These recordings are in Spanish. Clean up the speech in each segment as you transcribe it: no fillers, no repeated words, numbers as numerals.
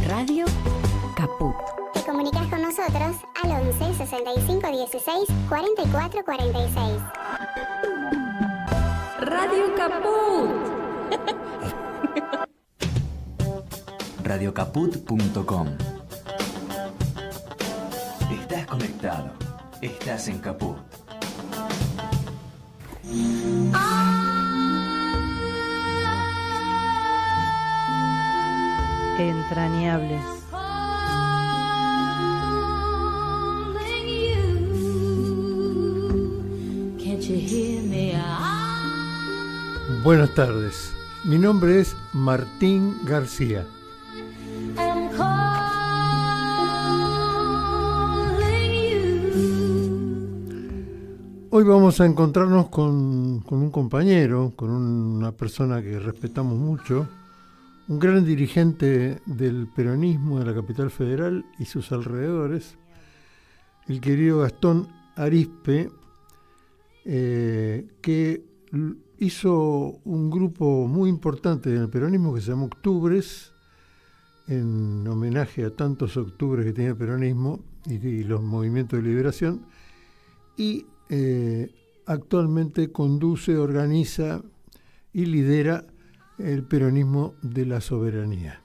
Radio Caput. Te comunicas con nosotros al 11 65 16 44 46. Radio Caput. Radiocaput.com. Estás conectado. Estás en Caput. Entrañables. Buenas tardes, mi nombre es Martín García. Hoy vamos a encontrarnos con un compañero, con una persona que respetamos mucho, un gran dirigente del peronismo de la capital federal y sus alrededores, el querido Gastón Arizpe, que hizo un grupo muy importante en el peronismo que se llama Octubres, en homenaje a tantos octubres que tiene el peronismo y los movimientos de liberación, y actualmente conduce, organiza y lidera el peronismo de la soberanía.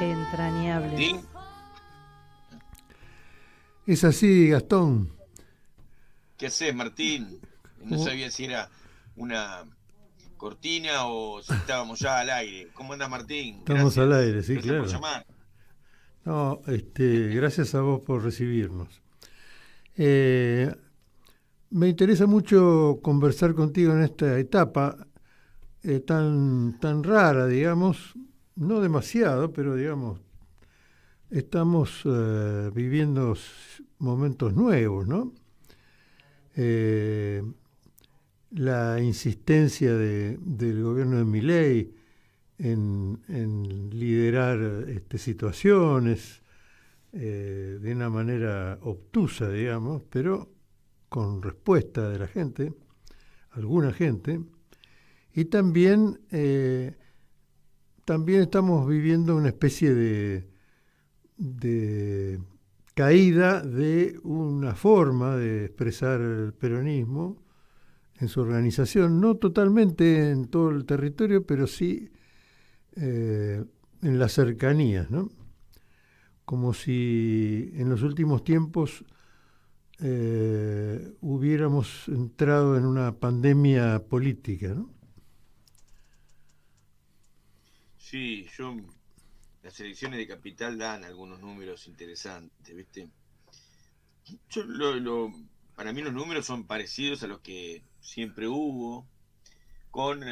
Entrañables. ¿Sí? Es así, Gastón. ¿Qué haces, Martín? No ¿Cómo? sabía si era una cortina o si estábamos ya al aire. ¿Cómo andas, Martín? Estamos al aire, sí, Gracias claro. por llamar. No, gracias a vos por recibirnos. Me interesa mucho conversar contigo en esta etapa tan rara, digamos, no demasiado, pero digamos, estamos viviendo momentos nuevos, ¿no? La insistencia del gobierno de Milei en liderar situaciones de una manera obtusa, digamos, pero con respuesta de la gente, alguna gente, y también estamos viviendo una especie de caída de una forma de expresar el peronismo en su organización, no totalmente en todo el territorio, pero sí en las cercanías, ¿no? Como si en los últimos tiempos hubiéramos entrado en una pandemia política, ¿no? Sí, las elecciones de capital dan algunos números interesantes, ¿viste? Para mí los números son parecidos a los que siempre hubo, con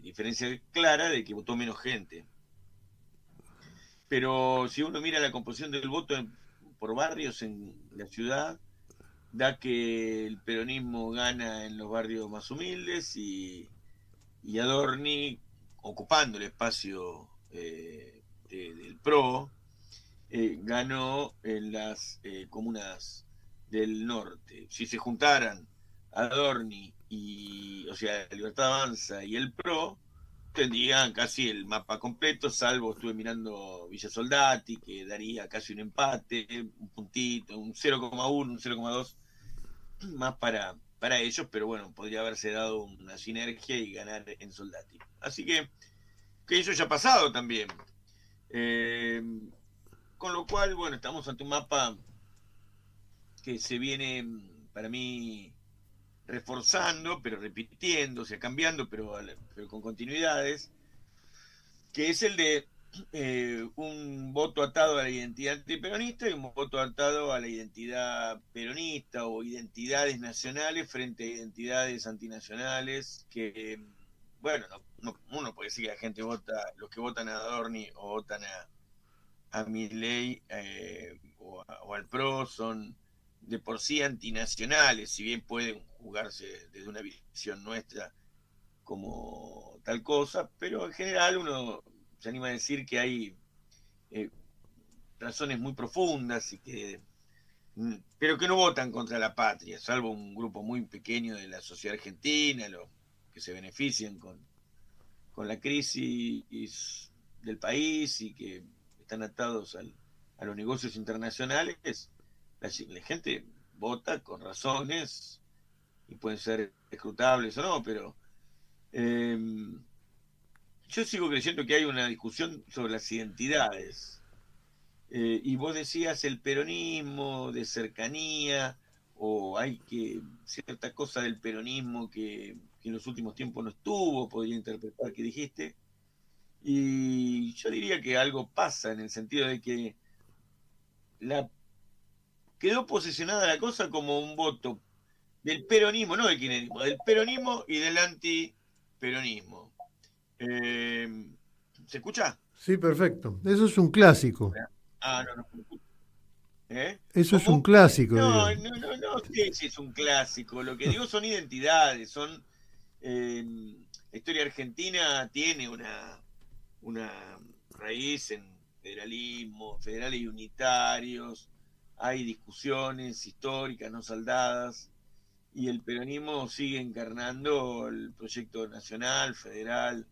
diferencia clara de que votó menos gente. Pero si uno mira la composición del voto por barrios en la ciudad, da que el peronismo gana en los barrios más humildes y Adorni, ocupando el espacio del PRO, ganó en las comunas del norte. Si se juntaran Adorni o sea, Libertad Avanza y el PRO, tendrían casi el mapa completo, salvo estuve mirando Villa Soldati, que daría casi un empate, un puntito, un 0,1, un 0,2 más para ellos, pero bueno, podría haberse dado una sinergia y ganar en Soldati. Así que eso ya ha pasado también. Con lo cual, bueno, estamos ante un mapa que se viene, para mí, reforzando, pero repitiendo, o sea, cambiando, pero con continuidades, que es el de un voto atado a la identidad antiperonista y un voto atado a la identidad peronista o identidades nacionales frente a identidades antinacionales que, bueno, uno puede decir que la gente vota, los que votan a Adorni o votan a Milei o al PRO son de por sí antinacionales, si bien pueden jugarse desde una visión nuestra como tal cosa, pero en general uno se anima a decir que hay razones muy profundas pero que no votan contra la patria, salvo un grupo muy pequeño de la sociedad argentina, los que se benefician con con la crisis del país y que están atados a los negocios internacionales, la gente vota con razones y pueden ser escrutables o no, pero yo sigo creyendo que hay una discusión sobre las identidades. Y vos decías el peronismo de cercanía, o hay cierta cosa del peronismo que en los últimos tiempos no estuvo, podría interpretar que dijiste. Y yo diría que algo pasa en el sentido de que quedó posicionada la cosa como un voto del peronismo, no del kirchnerismo, del peronismo y del antiperonismo. ¿Se escucha? Sí, perfecto. Eso es un clásico. No. Eso es ¿Cómo? un clásico. No Digamos. no sé si es un clásico. Lo que digo son identidades, son la historia argentina tiene una raíz en federalismo, federales y unitarios, hay discusiones históricas no saldadas, y el peronismo sigue encarnando el proyecto nacional, federal,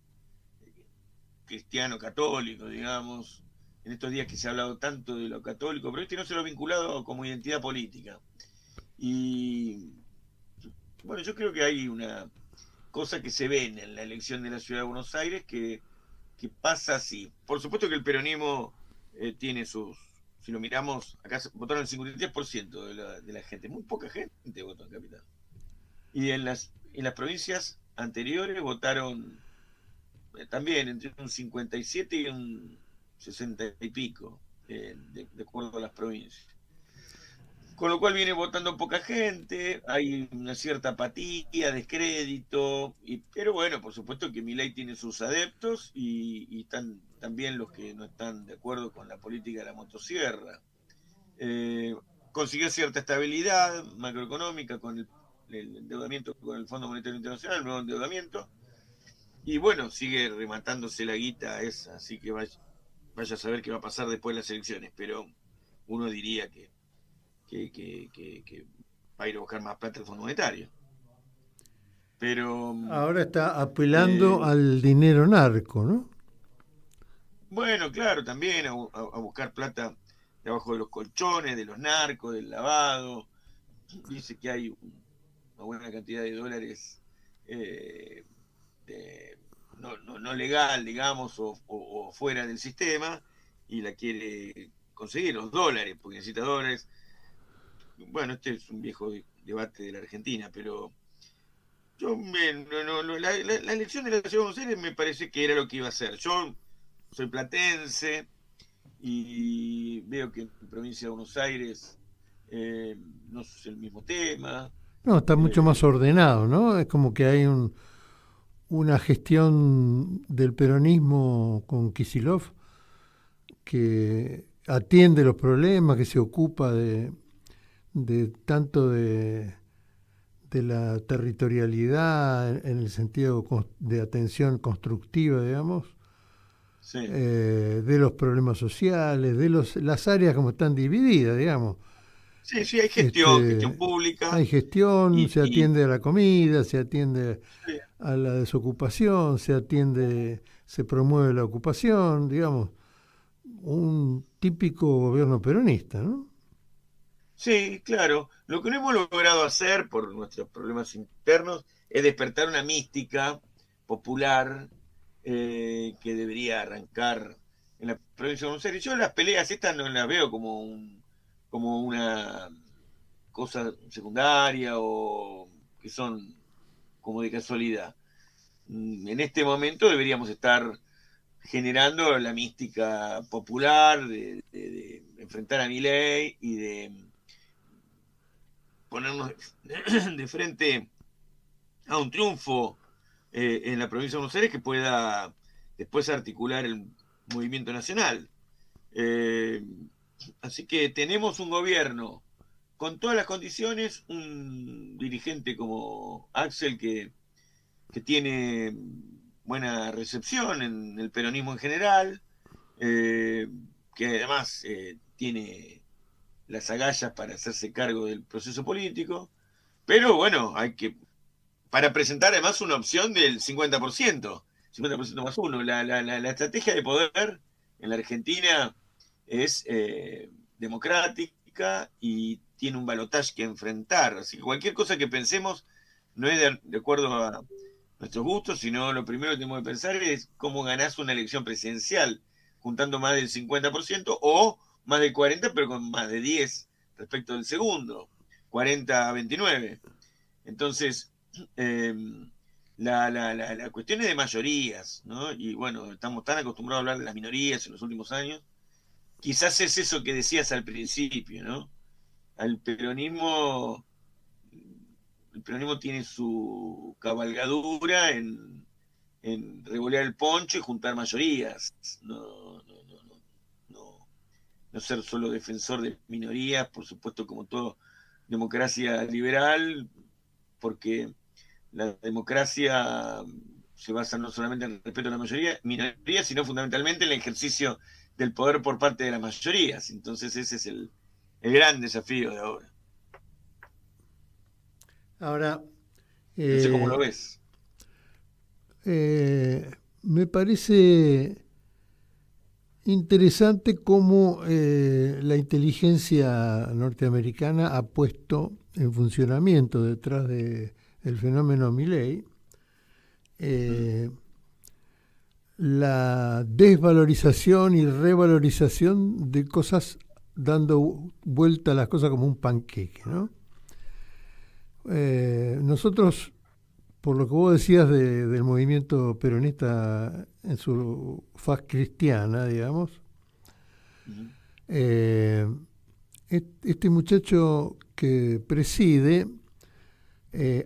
cristiano, católico, digamos. En estos días que se ha hablado tanto de lo católico, pero no se lo ha vinculado como identidad política. Y bueno, yo creo que hay una cosa que se ve en la elección de la Ciudad de Buenos Aires que pasa así. Por supuesto que el peronismo tiene sus... Si lo miramos, acá votaron el 53% de la gente. Muy poca gente votó en Capital. Y en las provincias anteriores votaron también entre un 57 y un 60 y pico, de acuerdo a las provincias. Con lo cual viene votando poca gente, hay una cierta apatía, descrédito, pero bueno, por supuesto que Milei tiene sus adeptos y están también los que no están de acuerdo con la política de la motosierra. Consiguió cierta estabilidad macroeconómica con el endeudamiento con el Fondo Monetario Internacional, el nuevo endeudamiento, y bueno, sigue rematándose la guita esa, así que vaya a saber qué va a pasar después de las elecciones, pero uno diría que va a ir a buscar más plata el Fondo Monetario. Pero ahora está apelando al dinero narco, ¿no? Bueno, claro, también a buscar plata debajo de los colchones, de los narcos, del lavado. Dice que hay una buena cantidad de dólares no legal, digamos, o fuera del sistema, y la quiere conseguir, los dólares, porque necesita dólares. Bueno, este es un viejo debate de la Argentina, pero yo la elección de la Ciudad de Buenos Aires me parece que era lo que iba a hacer. Yo soy platense y veo que en la provincia de Buenos Aires no es el mismo tema. No, está mucho más ordenado, ¿no? Es como que hay una gestión del peronismo con Kicillof que atiende los problemas, que se ocupa de tanto de la territorialidad en el sentido de atención constructiva, digamos, Sí. De los problemas sociales, de las áreas como están divididas, digamos. Sí, hay gestión pública. Hay gestión, se atiende a la comida, se atiende Sí. a la desocupación, se promueve la ocupación, digamos, un típico gobierno peronista, ¿no? Sí, claro. Lo que no hemos logrado hacer por nuestros problemas internos es despertar una mística popular que debería arrancar en la provincia de Buenos Aires. Yo las peleas estas no las veo como una cosa secundaria o que son como de casualidad. En este momento deberíamos estar generando la mística popular de enfrentar a Milei y de ponernos de frente a un triunfo en la provincia de Buenos Aires que pueda después articular el movimiento nacional. Así que tenemos un gobierno con todas las condiciones, un dirigente como Axel que tiene buena recepción en el peronismo en general, que además tiene las agallas para hacerse cargo del proceso político, pero bueno, para presentar además una opción del 50%. 50% más uno. La estrategia de poder en la Argentina es democrática y tiene un balotaje que enfrentar. Así que cualquier cosa que pensemos no es de acuerdo a nuestros gustos, sino lo primero que tenemos que pensar es cómo ganás una elección presidencial, juntando más del 50% o más del 40%, pero con más de 10 respecto del segundo, 40-29. Entonces, la cuestión es de mayorías, ¿no? Y bueno, estamos tan acostumbrados a hablar de las minorías en los últimos años. Quizás es eso que decías al principio, ¿no? El peronismo tiene su cabalgadura en revolear el poncho y juntar mayorías, no ser solo defensor de minorías, por supuesto, como toda democracia liberal, porque la democracia se basa no solamente en el respeto a la minoría, sino fundamentalmente en el ejercicio del poder por parte de las mayorías. Entonces ese es el gran desafío de ahora. Ahora, No sé cómo lo ves. Me parece interesante cómo la inteligencia norteamericana ha puesto en funcionamiento detrás del fenómeno Milei la desvalorización y revalorización de cosas, dando vuelta a las cosas como un panqueque, ¿no? Nosotros, por lo que vos decías del movimiento peronista en su faz cristiana, digamos, este muchacho que preside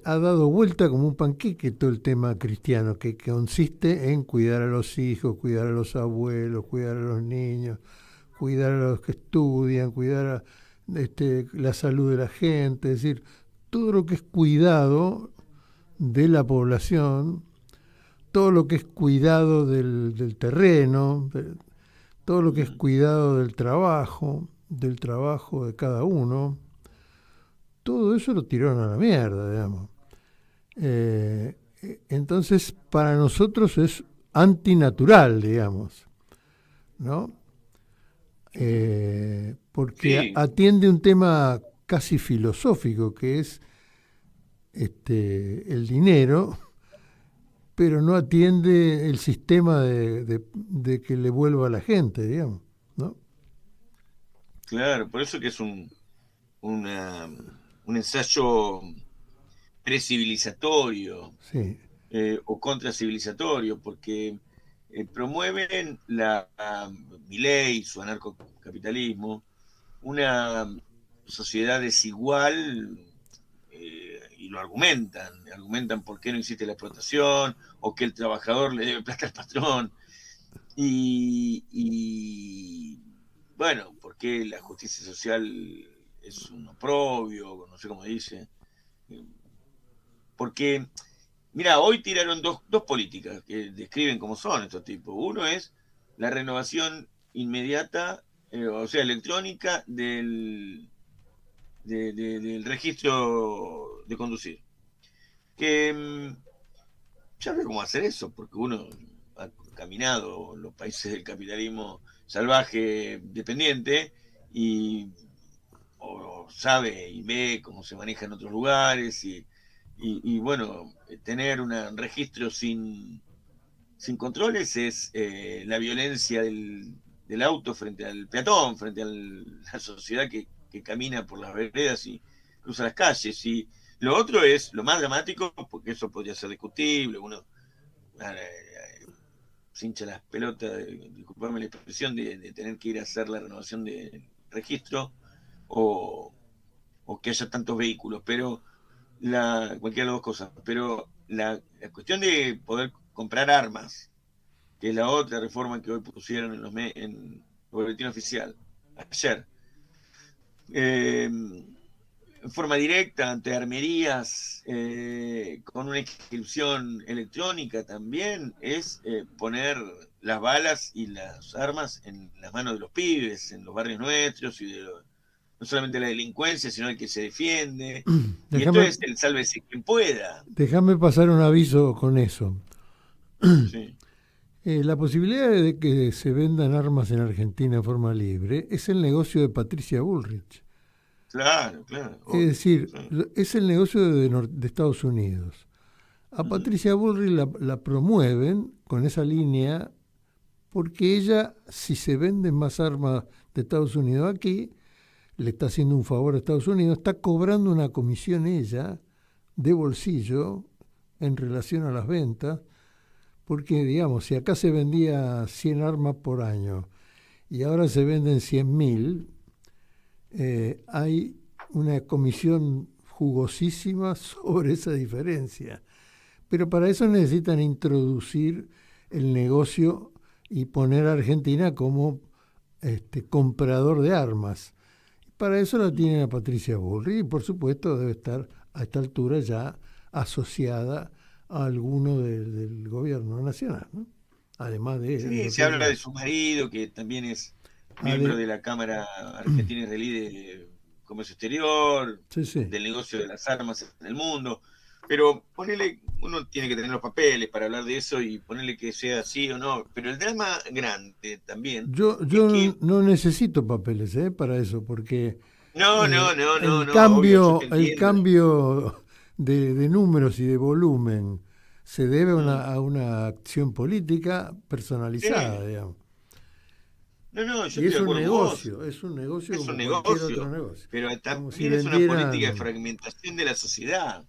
ha dado vuelta como un panqueque todo el tema cristiano, que consiste en cuidar a los hijos, cuidar a los abuelos, cuidar a los niños, cuidar a los que estudian, cuidar la salud de la gente, es decir, todo lo que es cuidado de la población, todo lo que es cuidado del terreno, todo lo que es cuidado del trabajo de cada uno, todo eso lo tiraron a la mierda, digamos. Entonces, para nosotros es antinatural, digamos, ¿no? Porque Sí. atiende un tema casi filosófico, que es el dinero, pero no atiende el sistema de que le vuelva a la gente, digamos, ¿no? Claro, por eso que es un ensayo precivilizatorio, Sí. O contracivilizatorio, porque promueven Milei, su anarcocapitalismo, una sociedad desigual, y lo argumentan por qué no existe la explotación, o que el trabajador le debe plata al patrón, y bueno, porque la justicia social es un oprobio, no sé cómo dice, porque, mira, hoy tiraron dos políticas que describen cómo son estos tipos. Uno es la renovación inmediata, o sea, electrónica del registro de conducir. Que ya ve cómo hacer eso, porque uno ha caminado los países del capitalismo salvaje dependiente o sabe y ve cómo se maneja en otros lugares y bueno, tener un registro sin controles es la violencia del auto frente al peatón, frente a la sociedad que camina por las veredas y cruza las calles. Y lo otro es lo más dramático, porque eso podría ser discutible, uno se hincha las pelotas, disculpame la expresión, de tener que ir a hacer la renovación del registro o que haya tantos vehículos, pero cualquiera de las dos cosas, pero la cuestión de poder comprar armas, que es la otra reforma que hoy pusieron en el boletín oficial, ayer, en forma directa ante armerías, con una inscripción electrónica también, es poner las balas y las armas en las manos de los pibes, en los barrios nuestros, y no solamente la delincuencia, sino el que se defiende. Y esto es el sálvese quien pueda. Déjame pasar un aviso con eso. Sí. La posibilidad de que se vendan armas en Argentina en forma libre es el negocio de Patricia Bullrich. Claro, claro. Es Obvio, decir, sí. es el negocio de Estados Unidos. A Patricia Bullrich la promueven con esa línea porque ella, si se venden más armas de Estados Unidos aquí, le está haciendo un favor a Estados Unidos, está cobrando una comisión ella de bolsillo en relación a las ventas, porque digamos, si acá se vendía 100 armas por año y ahora se venden 100.000, hay una comisión jugosísima sobre esa diferencia. Pero para eso necesitan introducir el negocio y poner a Argentina como comprador de armas. Para eso la tienen a Patricia Bullrich y por supuesto debe estar a esta altura ya asociada a alguno del gobierno nacional, ¿no? Además de... Sí, se habla de su marido, que también es miembro de la Cámara Argentina Israelí de Comercio Exterior, Sí, sí. del negocio de las armas en el mundo. Pero ponele, uno tiene que tener los papeles para hablar de eso y ponerle que sea así o no. Pero el drama grande también. Yo es que, no necesito papeles para eso, porque no, el obvio, yo cambio, te el entiendo. cambio de números y de volumen se debe a una acción política personalizada, Sí. digamos. No, yo Y estoy es de un acuerdo con negocio, vos. es un negocio Es como un cualquier negocio, otro negocio. pero Como si también es una política de vendieran... fragmentación de la sociedad,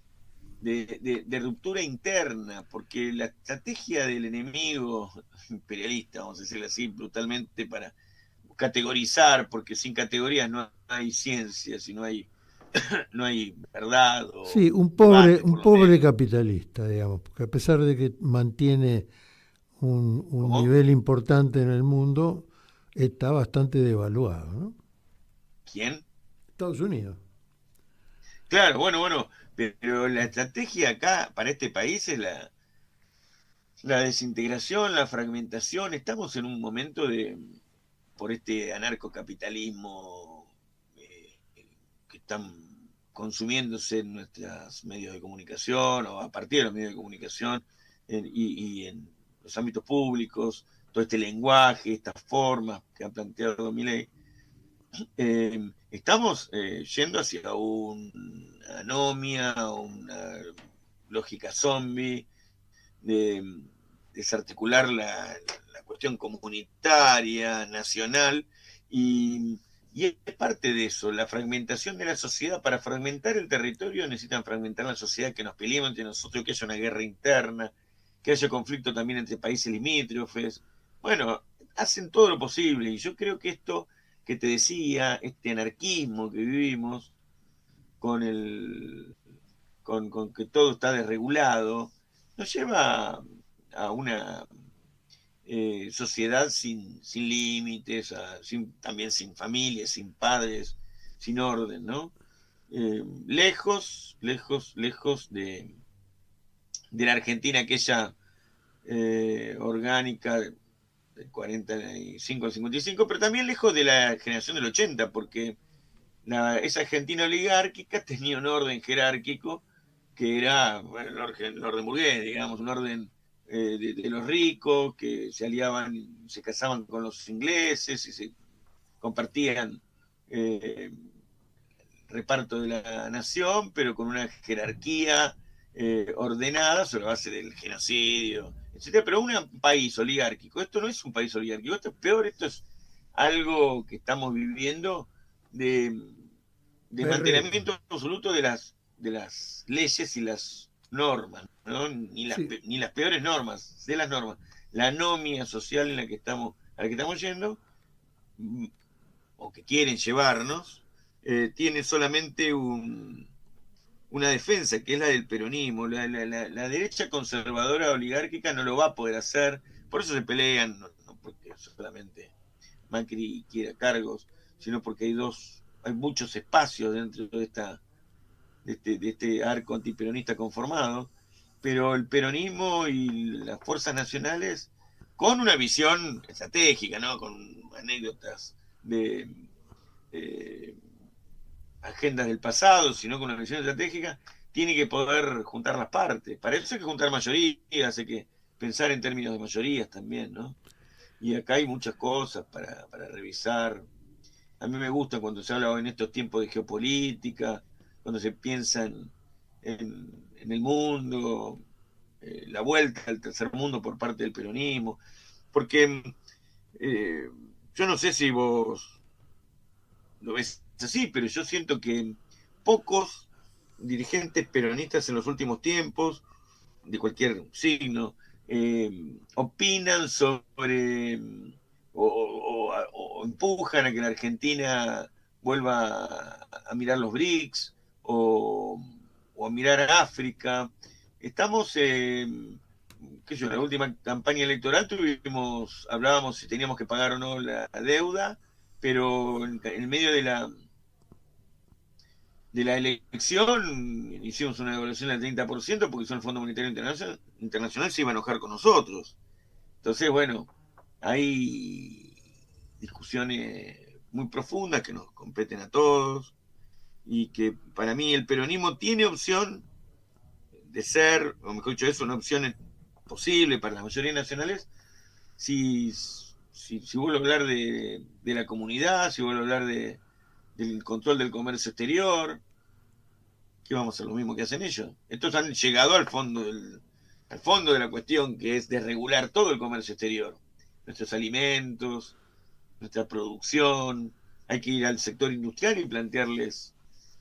de ruptura interna, porque la estrategia del enemigo imperialista, vamos a decirlo así, brutalmente, para categorizar, porque sin categorías no hay ciencia, si no hay verdad o Sí, debate, un por lo pobre menos. capitalista, digamos, porque a pesar de que mantiene un ¿Cómo? nivel importante en el mundo, está bastante devaluado, ¿no? ¿Quién? Estados Unidos. Claro, bueno, pero la estrategia acá para este país es la desintegración, la fragmentación. Estamos en un momento por este anarcocapitalismo que están consumiéndose en nuestros medios de comunicación o a partir de los medios de comunicación y en los ámbitos públicos, todo este lenguaje, estas formas que ha planteado Milei. Estamos yendo hacia una anomia, una lógica zombie, de desarticular la cuestión comunitaria, nacional, y es parte de eso, la fragmentación de la sociedad. Para fragmentar el territorio necesitan fragmentar la sociedad, que nos peleemos entre nosotros, que haya una guerra interna, que haya conflicto también entre países limítrofes. Bueno, hacen todo lo posible, y yo creo que esto que te decía, este anarquismo que vivimos, con que todo está desregulado, nos lleva a una sociedad sin límites, también sin familias, sin padres, sin orden, ¿no? Lejos de la Argentina aquella orgánica del 45 al 55, pero también lejos de la generación del 80, porque esa Argentina oligárquica tenía un orden jerárquico que era, bueno, el orden burgués, digamos, un orden de los ricos que se aliaban, se casaban con los ingleses y se compartían reparto de la nación, pero con una jerarquía ordenada sobre la base del genocidio, etcétera. Pero un país oligárquico, esto no es un país oligárquico, esto es peor, esto es algo que estamos viviendo de mantenimiento absoluto de las leyes y las normas, ¿no? Ni las peores normas, de las normas. La anomia social en la que estamos yendo, o que quieren llevarnos, tiene solamente una defensa, que es la del peronismo. La derecha conservadora oligárquica no lo va a poder hacer, por eso se pelean, no porque solamente Macri quiera cargos, sino porque hay muchos espacios dentro de este arco antiperonista conformado, pero el peronismo y las fuerzas nacionales, con una visión estratégica, ¿no? Con anécdotas de agendas del pasado, sino con una visión estratégica, tiene que poder juntar las partes. Para eso hay que juntar mayorías, hay que pensar en términos de mayorías también, ¿no? Y acá hay muchas cosas para revisar. A mí me gusta cuando se habla en estos tiempos de geopolítica, cuando se piensa en el mundo, la vuelta al tercer mundo por parte del peronismo, porque yo no sé si vos lo ves así, pero yo siento que pocos dirigentes peronistas en los últimos tiempos, de cualquier signo, opinan sobre o empujan a que la Argentina vuelva a mirar los BRICS o a mirar a África. Estamos, qué sé yo, en la última campaña electoral hablábamos si teníamos que pagar o no la deuda, pero en medio de la elección hicimos una devaluación del 30% porque el Fondo Monetario Internacional se iba a enojar con nosotros. Entonces, bueno, hay discusiones muy profundas que nos competen a todos y que para mí el peronismo tiene opción de ser, o mejor dicho, es una opción posible para las mayorías nacionales si vuelvo a hablar de la comunidad, si vuelvo a hablar del control del comercio exterior, que vamos a hacer lo mismo que hacen ellos. Estos han llegado al fondo de la cuestión, que es desregular todo el comercio exterior, nuestros alimentos, nuestra producción. Hay que ir al sector industrial y plantearles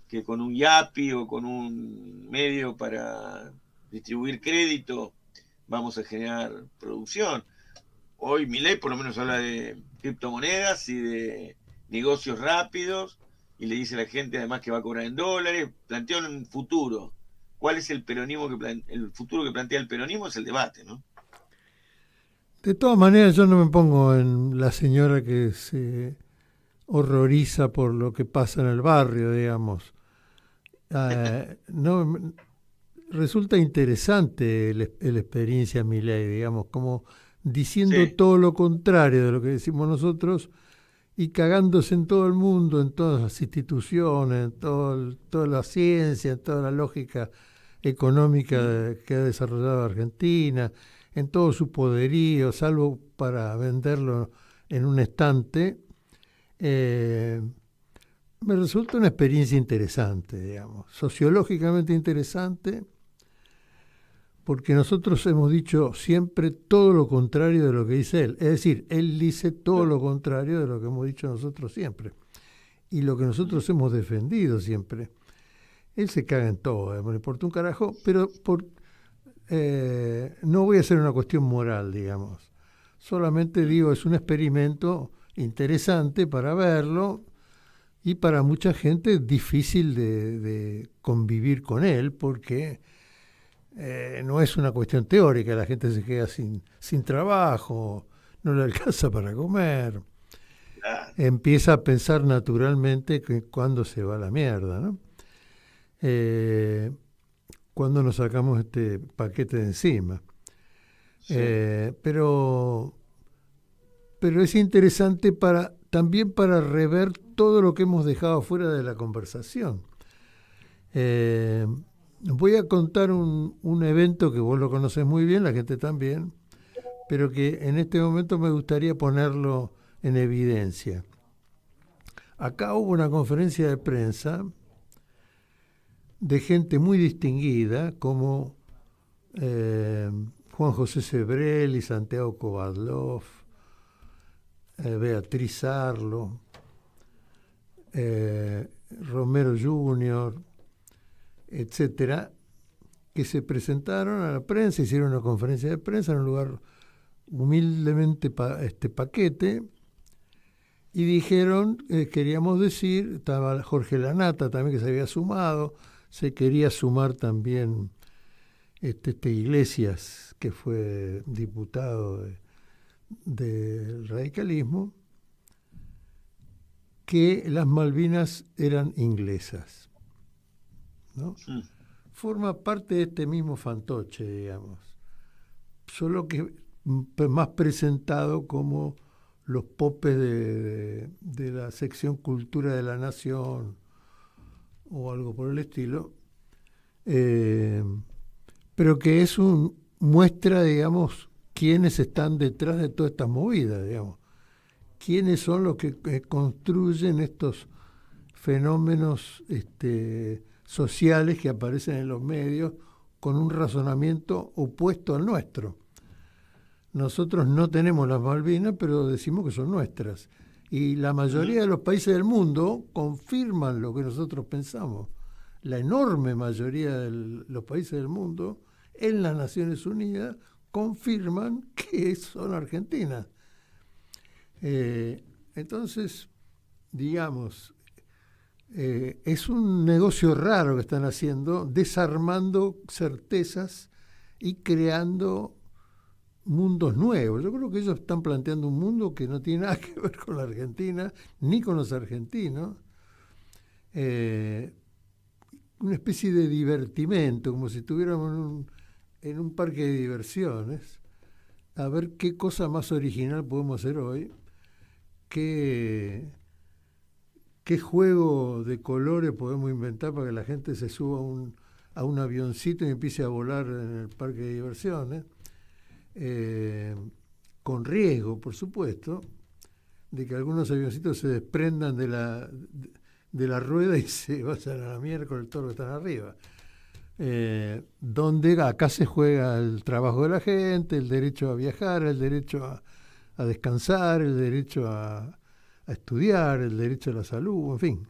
que con un IAPI o con un medio para distribuir crédito vamos a generar producción. Hoy Milei por lo menos habla de criptomonedas y de negocios rápidos y le dice a la gente además que va a cobrar en dólares. Plantea un futuro. ¿Cuál es el futuro que plantea el peronismo? Es el debate, ¿no? De todas maneras, yo no me pongo en la señora que se horroriza por lo que pasa en el barrio, digamos. No, resulta interesante la experiencia Milei, digamos, como diciendo Sí. todo lo contrario de lo que decimos nosotros y cagándose en todo el mundo, en todas las instituciones, en toda la ciencia, en toda la lógica económica que ha desarrollado Argentina, en todo su poderío, salvo para venderlo en un estante. Me resulta una experiencia interesante, digamos, sociológicamente interesante, porque nosotros hemos dicho siempre todo lo contrario de lo que dice él. Es decir, él dice todo lo contrario de lo que hemos dicho nosotros siempre. Y lo que nosotros hemos defendido siempre. Él se caga en todo, no le importa un carajo, pero no voy a hacer una cuestión moral, digamos. Solamente digo, es un experimento interesante para verlo y para mucha gente difícil de convivir con él, porque no es una cuestión teórica, la gente se queda sin trabajo, no le alcanza para comer, empieza a pensar naturalmente que cuándo se va a la mierda, ¿no? Cuando nos sacamos este paquete de encima. Sí. Pero es interesante también para rever todo lo que hemos dejado fuera de la conversación. Voy a contar un evento que vos lo conocés muy bien, la gente también, pero que en este momento me gustaría ponerlo en evidencia. Acá hubo una conferencia de prensa de gente muy distinguida como Juan José Sebrelli, Santiago Kovadlov, Beatriz Arlo, Romero Jr., etcétera, que se presentaron a la prensa, hicieron una conferencia de prensa en un lugar humildemente paquete, y dijeron, queríamos decir, estaba Jorge Lanata también que se había sumado, se quería sumar también Iglesias, que fue diputado del radicalismo, que las Malvinas eran inglesas, ¿no? Sí. Forma parte de este mismo fantoche, digamos, solo que más presentado como los popes de la sección Cultura de la Nación o algo por el estilo, pero que es muestra, digamos, quiénes están detrás de toda esta movida, digamos. ¿Quiénes son los que construyen estos fenómenos sociales que aparecen en los medios con un razonamiento opuesto al nuestro? Nosotros no tenemos las Malvinas, pero decimos que son nuestras. Y la mayoría de los países del mundo confirman lo que nosotros pensamos. La enorme mayoría de los países del mundo, en las Naciones Unidas, confirman que son argentinas. Entonces, digamos, es un negocio raro que están haciendo, desarmando certezas y creando mundos nuevos. Yo creo que ellos están planteando un mundo que no tiene nada que ver con la Argentina, ni con los argentinos. Una especie de divertimento, como si estuviéramos en un parque de diversiones, a ver qué cosa más original podemos hacer hoy, qué juego de colores podemos inventar para que la gente se suba a un avioncito y empiece a volar en el parque de diversiones, con riesgo, por supuesto, de que algunos avioncitos se desprendan de la rueda y se vayan a la miércoles todos los que están arriba. Donde acá se juega el trabajo de la gente, el derecho a viajar, el derecho a descansar, el derecho a estudiar, el derecho a la salud, en fin.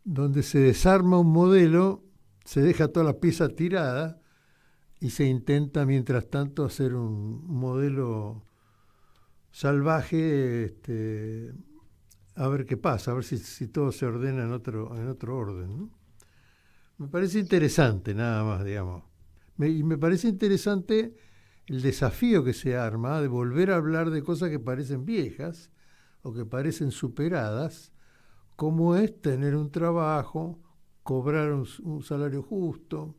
Donde se desarma un modelo, se deja todas las piezas tiradas y se intenta, mientras tanto, hacer un modelo salvaje, a ver qué pasa, a ver si todo se ordena en otro orden, ¿no? Me parece interesante, nada más, digamos. Y me parece interesante el desafío que se arma de volver a hablar de cosas que parecen viejas o que parecen superadas, como es tener un trabajo, cobrar un salario justo,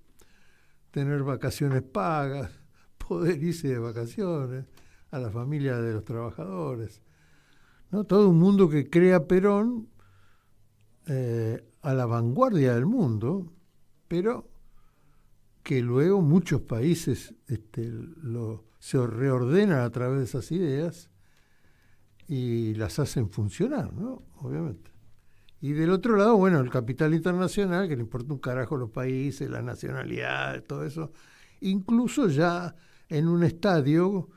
tener vacaciones pagas, poder irse de vacaciones a la familia de los trabajadores, ¿no? Todo un mundo que crea Perón a la vanguardia del mundo, pero que luego muchos países se reordenan a través de esas ideas y las hacen funcionar, ¿no? Obviamente. Y del otro lado, bueno, el capital internacional, que le importa un carajo los países, las nacionalidades, todo eso, incluso ya en un estadio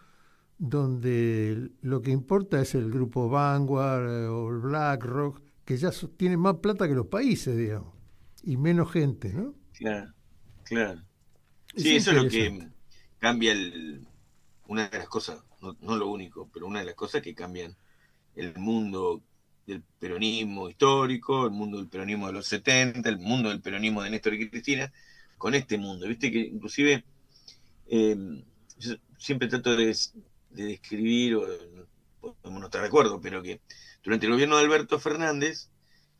donde lo que importa es el grupo Vanguard o el BlackRock, que ya tienen más plata que los países, digamos, y menos gente, ¿no? Claro, claro. Sí, eso es lo que cambia una de las cosas, no lo único, pero una de las cosas que cambian el mundo del peronismo histórico, el mundo del peronismo de los 70, el mundo del peronismo de Néstor y Cristina, con este mundo. Viste que inclusive yo siempre trato de describir, podemos no estar de acuerdo, pero que durante el gobierno de Alberto Fernández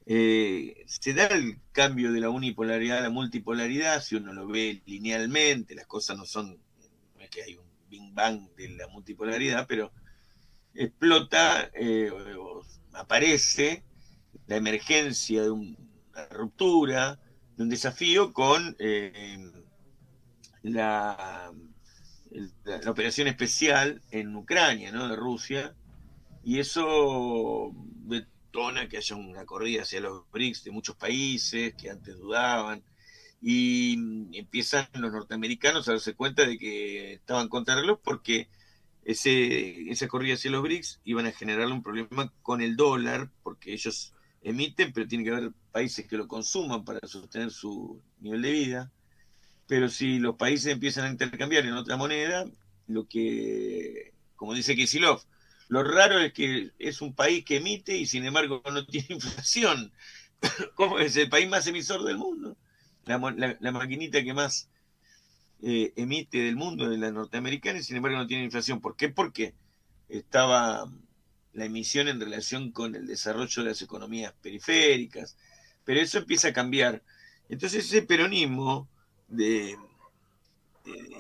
se da el cambio de la unipolaridad a la multipolaridad. Si uno lo ve linealmente, las cosas no es que hay un bing bang de la multipolaridad, pero explota, aparece la emergencia de una ruptura, de un desafío con la operación especial en Ucrania, ¿no?, de Rusia, y eso detona que haya una corrida hacia los BRICS de muchos países que antes dudaban, y empiezan los norteamericanos a darse cuenta de que estaban contra el reloj, porque esa corrida hacia los BRICS iban a generar un problema con el dólar, porque ellos emiten, pero tiene que haber países que lo consuman para sostener su nivel de vida. Pero si los países empiezan a intercambiar en otra moneda, lo que, como dice Kicillof, lo raro es que es un país que emite y sin embargo no tiene inflación. ¿Cómo es el país más emisor del mundo? La maquinita que más emite del mundo es la norteamericana y sin embargo no tiene inflación. ¿Por qué? Porque estaba la emisión en relación con el desarrollo de las economías periféricas. Pero eso empieza a cambiar. Entonces ese peronismo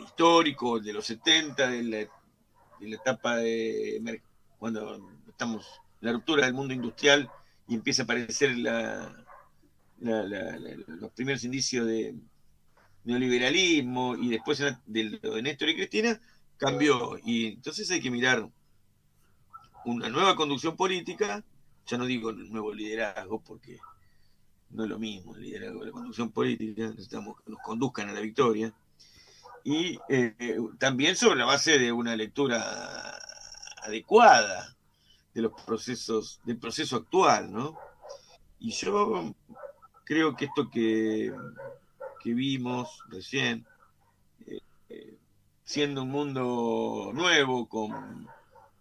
histórico de los 70, de la etapa cuando estamos en la ruptura del mundo industrial y empieza a aparecer los primeros indicios de neoliberalismo y después de lo de Néstor y Cristina, cambió. Y entonces hay que mirar una nueva conducción política, ya no digo nuevo liderazgo, porque no es lo mismo el liderazgo de la conducción política, necesitamos que nos conduzcan a la victoria, y también sobre la base de una lectura adecuada de los procesos, del proceso actual, ¿no? Y yo creo que esto que vimos recién, siendo un mundo nuevo,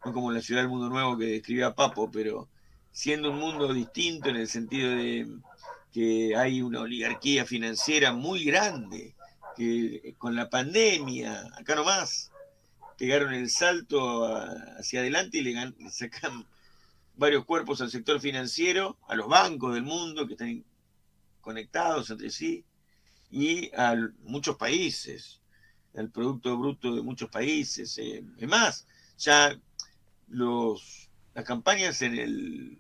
no como la ciudad del mundo nuevo que describía Papo, pero siendo un mundo distinto en el sentido de que hay una oligarquía financiera muy grande, que con la pandemia, acá nomás, pegaron el salto hacia adelante y le sacan varios cuerpos al sector financiero, a los bancos del mundo que están conectados entre sí, y a muchos países, al Producto Bruto de muchos países. Es más, ya las campañas en el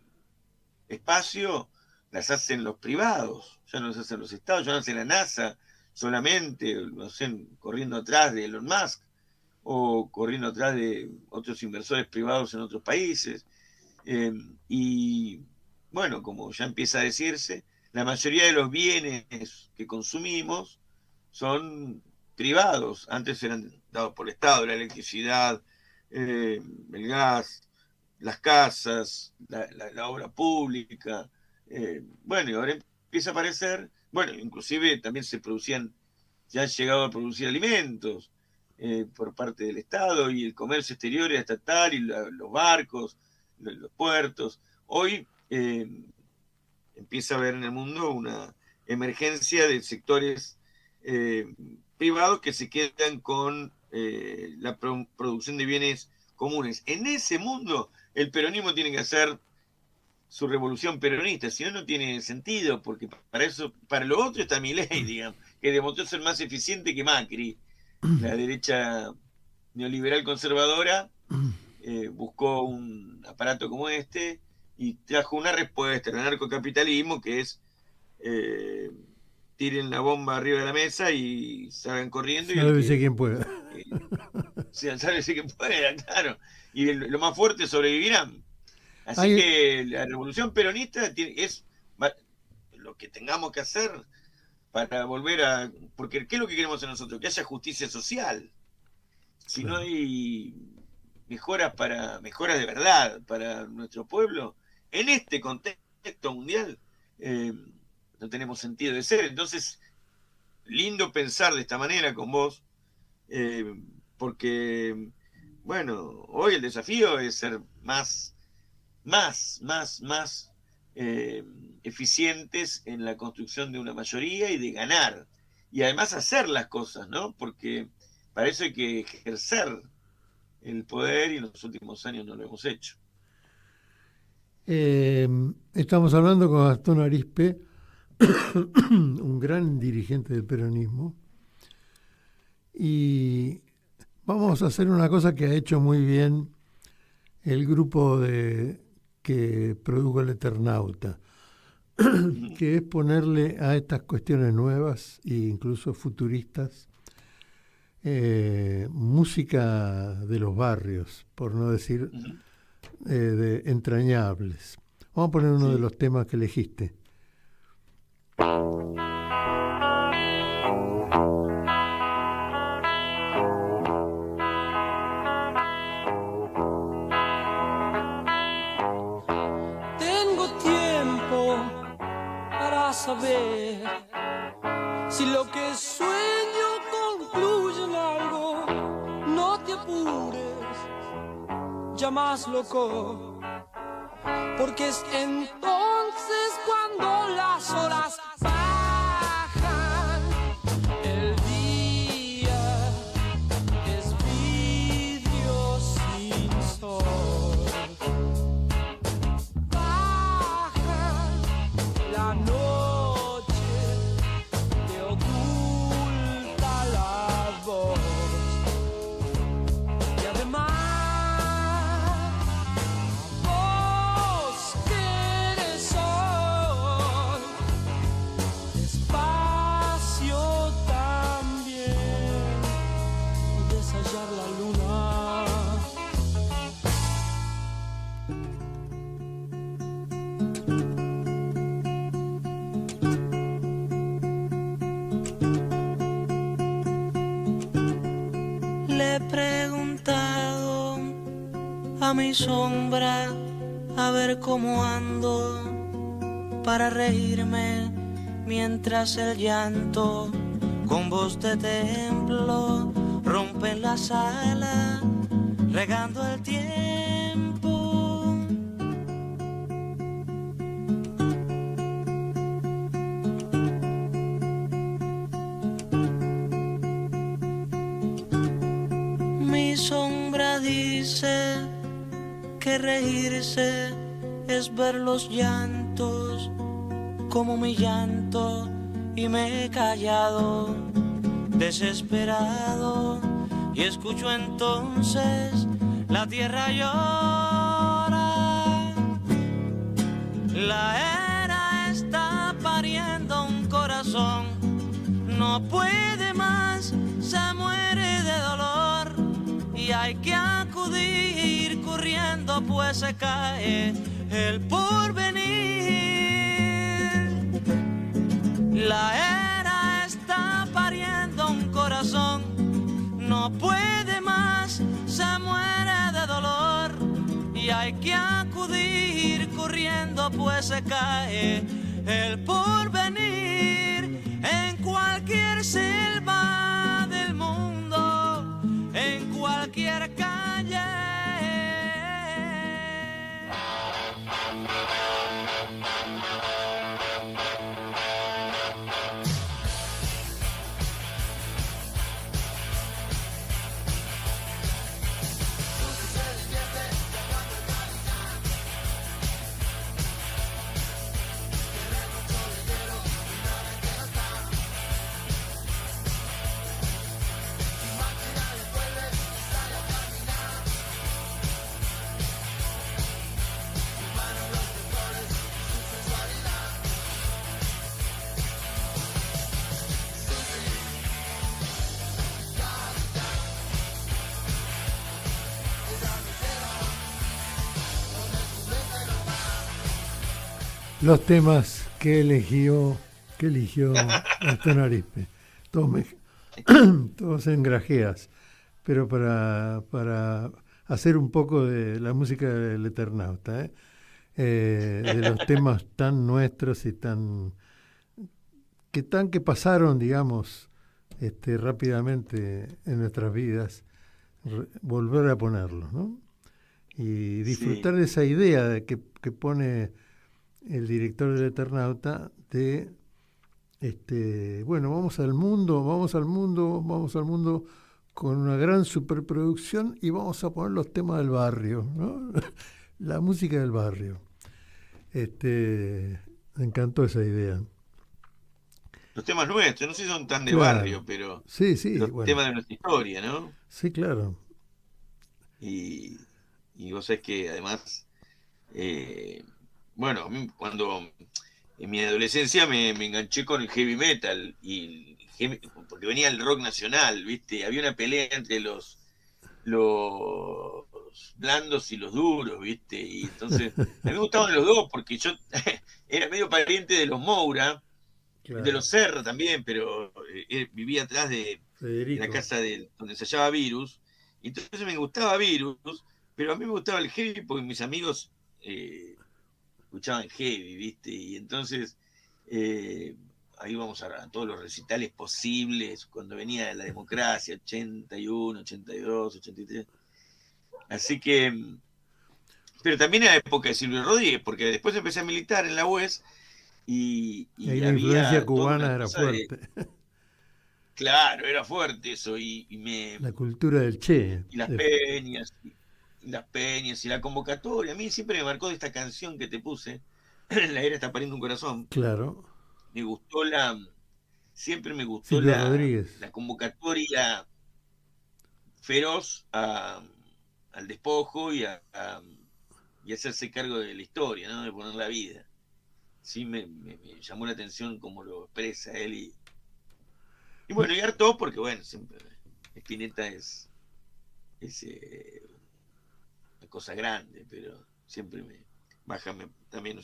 espacio las hacen los privados, ya no las hacen los estados, ya no hace la NASA solamente, lo hacen corriendo atrás de Elon Musk o corriendo atrás de otros inversores privados en otros países. Y bueno, como ya empieza a decirse, la mayoría de los bienes que consumimos son privados. Antes eran dados por el Estado, la electricidad, el gas, las casas, la obra pública. Bueno, y ahora empieza a aparecer, bueno, inclusive también ya han llegado a producir alimentos por parte del Estado, y el comercio exterior es estatal, y los barcos, los puertos. Hoy empieza a haber en el mundo una emergencia de sectores privados que se quedan con la producción de bienes comunes. En ese mundo el peronismo tiene que hacer su revolución peronista, si no, no tiene sentido, porque para lo otro está Milei, digamos, que demostró ser más eficiente que Macri. La derecha neoliberal conservadora buscó un aparato como este y trajo una respuesta al anarcocapitalismo, que es tiren la bomba arriba de la mesa y salgan corriendo. Sálvese quien pueda. Sálvese quien pueda, claro. Y lo más fuerte sobrevivirán. Así que la revolución peronista es lo que tengamos que hacer para volver a... Porque ¿qué es lo que queremos hacer nosotros? Que haya justicia social. Si no hay mejoras de verdad para nuestro pueblo, en este contexto mundial, no tenemos sentido de ser. Entonces, lindo pensar de esta manera con vos, porque, bueno, hoy el desafío es ser más eficientes en la construcción de una mayoría y de ganar, y además hacer las cosas, ¿no? Porque para eso hay que ejercer el poder, y en los últimos años no lo hemos hecho. Estamos hablando con Gastón Arizpe, un gran dirigente del peronismo, y vamos a hacer una cosa que ha hecho muy bien el grupo que produjo el Eternauta, que es ponerle a estas cuestiones nuevas e incluso futuristas música de los barrios, por no decir de entrañables. Vamos a poner uno de los temas que elegiste. Saber si lo que sueño concluye en algo. No te apures, ya más loco, porque es entonces cuando las horas bajan. El día es vidrio sin sol, baja la noche. Vos querés preguntado a mi sombra a ver cómo ando para reírme mientras el llanto con voz de templo rompe en la sala regando el tiempo. Mi sombra dice que reírse es ver los llantos como mi llanto y me he callado desesperado y escucho entonces la tierra llora. La era está pariendo un corazón, no puede más, se muere de dolor y hay que acudir corriendo pues se cae el porvenir. La era está pariendo un corazón, no puede más, se muere de dolor y hay que acudir corriendo pues se cae el porvenir en cualquier selva del mundo, en cualquier calle. Los temas que eligió Gastón Arizpe, todos en grajeas, pero para hacer un poco de la música del Eternauta, de los temas tan nuestros y que pasaron, digamos, rápidamente en nuestras vidas, volver a ponerlos, ¿no? Y disfrutar de esa idea de que pone el director del Eternauta de bueno, vamos al mundo con una gran superproducción y vamos a poner los temas del barrio, ¿no? La música del barrio. Me encantó esa idea. Los temas nuestros, no sé si son tan de Claro. barrio, pero Sí, los bueno. temas de nuestra historia, ¿no? Sí, claro. Y vos sabés que además, bueno, a mí cuando en mi adolescencia me enganché con el heavy metal, porque venía el rock nacional, ¿viste? Había una pelea entre los blandos y los duros, ¿viste? Y entonces, a mí me gustaban los dos, porque yo era medio pariente de los Moura, Claro. de los Serra también, pero vivía atrás de Federico. la casa donde se hallaba Virus, y entonces me gustaba Virus, pero a mí me gustaba el heavy porque mis amigos escuchaban heavy, ¿viste? Y entonces ahí íbamos a todos los recitales posibles, cuando venía la democracia, 81, 82, 83. Así que, pero también era la época de Silvio Rodríguez, porque después empecé a militar en la UES y Ahí la había influencia toda una cubana era cosa de- fuerte. claro, era fuerte eso, y La cultura del Che. y las peñas, y las peñas, y la convocatoria. A mí siempre me marcó de esta canción que te puse, La era está pariendo un corazón. Claro. Me gustó siempre me gustó Silvio Rodríguez. la convocatoria feroz al despojo y a hacerse cargo de la historia, ¿no? De poner la vida. Sí, me llamó la atención cómo lo expresa él y bueno, y harto porque bueno, siempre Spinetta es una cosa grande, pero siempre también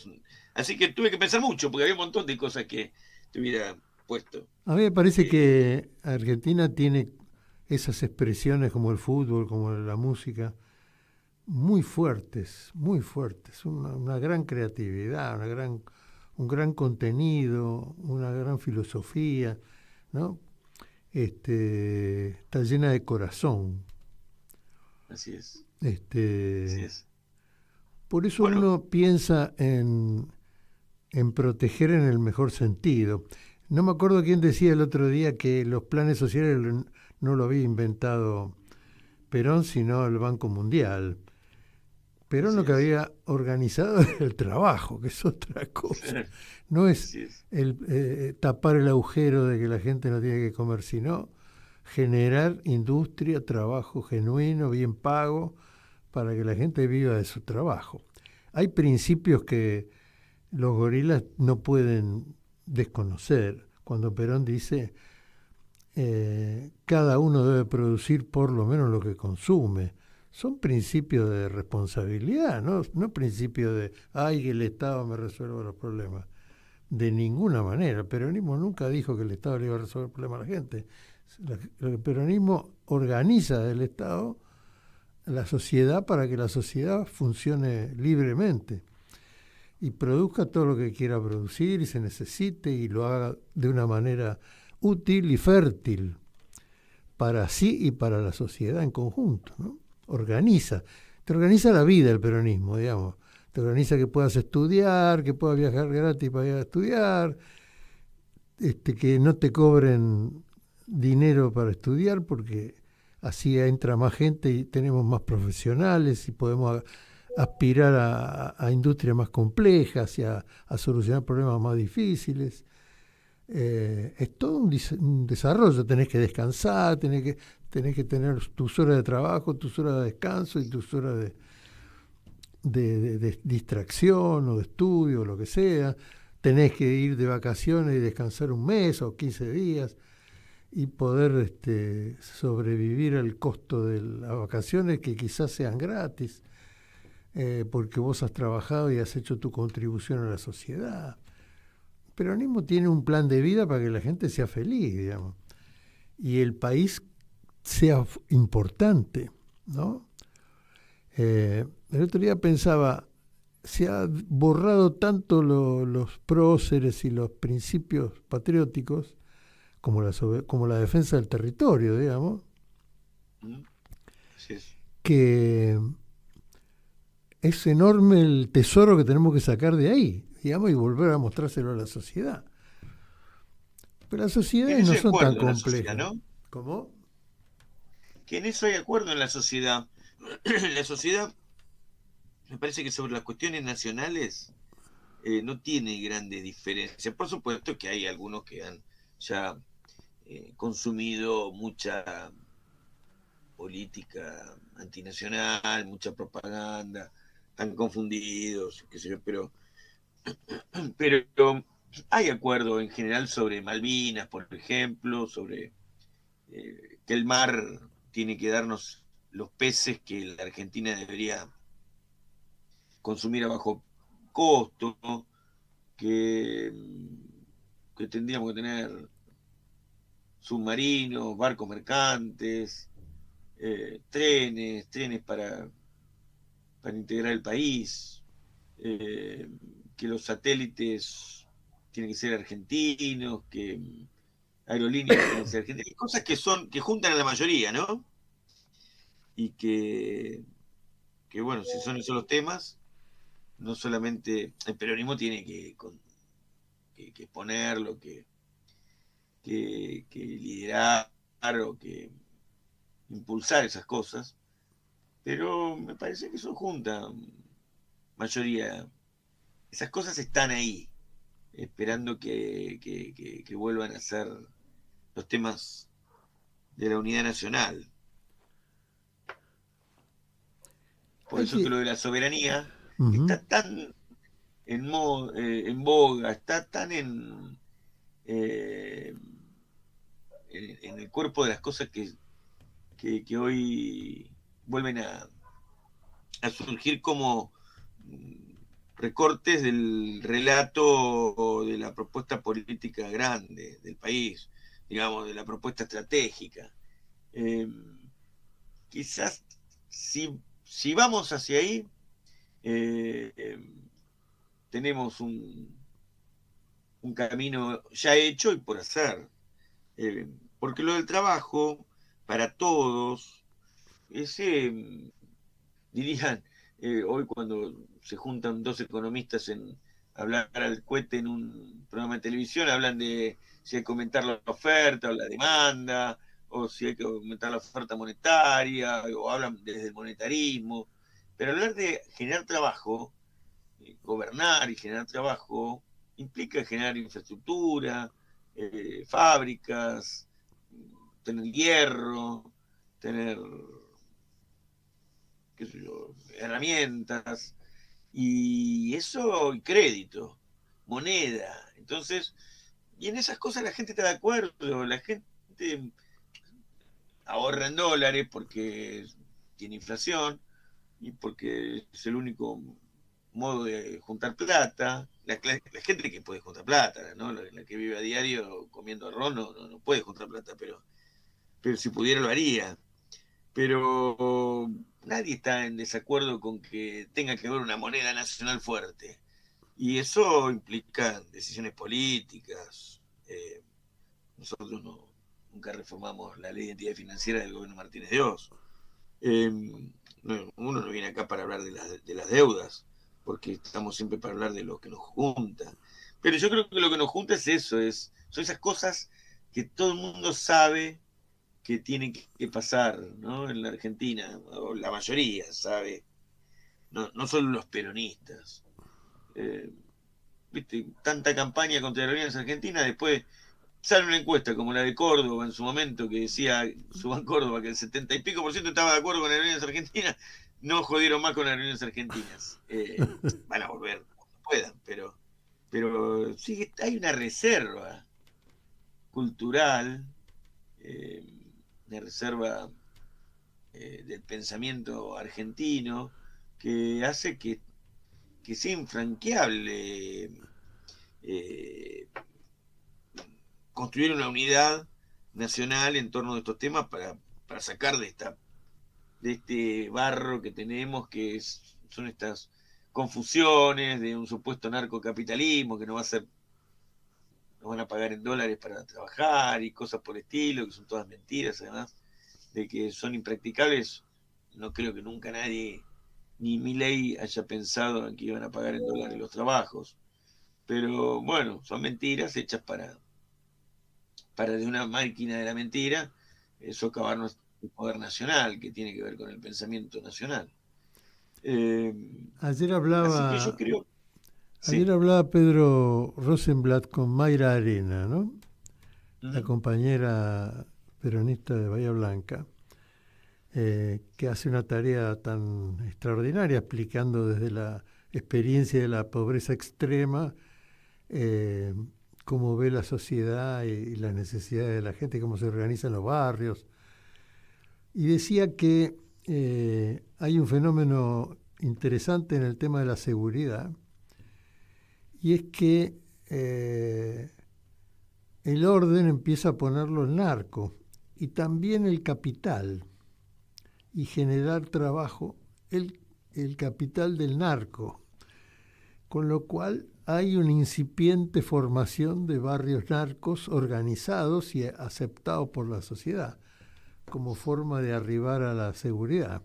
así que tuve que pensar mucho porque había un montón de cosas que te hubiera puesto. A mí me parece que Argentina tiene esas expresiones como el fútbol, como la música, muy fuertes, una gran creatividad, un gran contenido, una gran filosofía, ¿no? Está llena de corazón. Así es. Este, Así es. Por eso Bueno. uno piensa en proteger en el mejor sentido. No me acuerdo quién decía el otro día que los planes sociales no lo había inventado Perón, sino el Banco Mundial. Perón Así lo que es. había organizado era el trabajo, que es otra cosa. No es Así es. tapar el agujero de que la gente no tiene que comer, sino generar industria, trabajo genuino, bien pago, para que la gente viva de su trabajo. Hay principios que los gorilas no pueden desconocer. Cuando Perón dice, cada uno debe producir por lo menos lo que consume. Son principios de responsabilidad, no principios de, ay, el Estado me resuelva los problemas. De ninguna manera. El peronismo nunca dijo que el Estado le iba a resolver el problema a la gente. El peronismo organiza del Estado la sociedad para que la sociedad funcione libremente y produzca todo lo que quiera producir y se necesite y lo haga de una manera útil y fértil para sí y para la sociedad en conjunto, ¿no? Te organiza la vida el peronismo, digamos. Te organiza que puedas estudiar, que puedas viajar gratis para ir a estudiar, que no te cobren dinero para estudiar porque así entra más gente y tenemos más profesionales y podemos aspirar a industrias más complejas y a solucionar problemas más difíciles. Es todo un desarrollo, tenés que descansar, tenés que tener tus horas de trabajo, tus horas de descanso y tus horas de distracción o de estudio o lo que sea. Tenés que ir de vacaciones y descansar un mes o 15 días y poder sobrevivir al costo de las vacaciones que quizás sean gratis, porque vos has trabajado y has hecho tu contribución a la sociedad. El peronismo tiene un plan de vida para que la gente sea feliz, digamos, y el país sea importante, ¿no? El otro día pensaba, se ha borrado tanto los próceres y los principios patrióticos como la defensa del territorio, digamos, Así es. que es enorme el tesoro que tenemos que sacar de ahí, digamos, y volver a mostrárselo a la sociedad. Pero las sociedades no son tan complejas. ¿No? ¿Cómo? Que en eso hay acuerdo en la sociedad. La sociedad, me parece que sobre las cuestiones nacionales no tiene grandes diferencias. Por supuesto que hay algunos que han ya consumido mucha política antinacional, mucha propaganda, están confundidos, qué sé yo, pero hay acuerdo en general sobre Malvinas, por ejemplo, sobre que el mar tiene que darnos los peces que la Argentina debería consumir a bajo costo, que tendríamos que tener submarinos, barcos mercantes, trenes para integrar el país, que los satélites tienen que ser argentinos, que aerolíneas tienen que ser argentinas, cosas que juntan a la mayoría, ¿no? Y que bueno, si son esos los temas, no solamente el peronismo tiene que ponerlo, que liderar o que impulsar esas cosas, pero me parece que eso junta mayoría. Esas cosas están ahí, esperando que vuelvan a ser los temas de la unidad nacional. Por eso que lo de la soberanía está tan en boga, está tan en el cuerpo de las cosas que hoy vuelven a surgir como recortes del relato de la propuesta política grande del país, digamos, de la propuesta estratégica. Eh, Quizás si vamos hacia ahí, tenemos un camino ya hecho y por hacer. Porque lo del trabajo, para todos, ese, dirían, hoy cuando se juntan dos economistas en hablar al cohete en un programa de televisión, hablan de si hay que aumentar la oferta o la demanda, o si hay que aumentar la oferta monetaria, o hablan desde el monetarismo. Pero hablar de generar trabajo, gobernar y generar trabajo, implica generar infraestructura, fábricas, tener hierro, tener, qué sé yo, herramientas, y eso, y crédito, moneda. Entonces, y en esas cosas la gente está de acuerdo, la gente ahorra en dólares porque tiene inflación y porque es el único modo de juntar plata. La gente que puede juntar plata, ¿no? La que vive a diario comiendo arroz no puede juntar plata, pero si pudiera lo haría. Pero nadie está en desacuerdo con que tenga que haber una moneda nacional fuerte. Y eso implica decisiones políticas. Nosotros nunca reformamos la ley de identidad financiera del gobierno Martínez de Oz. Uno no viene acá para hablar de las deudas, porque estamos siempre para hablar de lo que nos junta. Pero yo creo que lo que nos junta es eso, son esas cosas que todo el mundo sabe que tienen que pasar, ¿no? En la Argentina, o la mayoría sabe, no solo los peronistas. ¿Viste? Tanta campaña contra la violencia argentina, después sale una encuesta como la de Córdoba en su momento, que decía, suban Córdoba, que el 70 y pico por ciento estaba de acuerdo con la violencia argentina, no jodieron más con las violencias argentinas. Van a volver cuando puedan, pero sí hay una reserva cultural, una reserva del pensamiento argentino que hace que sea infranqueable construir una unidad nacional en torno de estos temas para sacar de este barro que tenemos, que son estas confusiones de un supuesto narcocapitalismo que nos van a pagar en dólares para trabajar y cosas por el estilo, que son todas mentiras, además de que son impracticables. No creo que nunca nadie, ni Milei, haya pensado en que iban a pagar en dólares los trabajos. Pero bueno, son mentiras hechas para de una máquina de la mentira socavar nuestro poder nacional, que tiene que ver con el pensamiento nacional. Ayer hablaba, así que yo creo, ayer hablaba Pedro Rosenblatt con Mayra Arena, ¿no? La Ujú. compañera peronista de Bahía Blanca, que hace una tarea tan extraordinaria explicando desde la experiencia de la pobreza extrema cómo ve la sociedad y las necesidades de la gente, cómo se organizan los barrios. Y decía que hay un fenómeno interesante en el tema de la seguridad, y es que el orden empieza a ponerlo el narco y también el capital, y generar trabajo el capital del narco, con lo cual hay una incipiente formación de barrios narcos organizados y aceptados por la sociedad como forma de arribar a la seguridad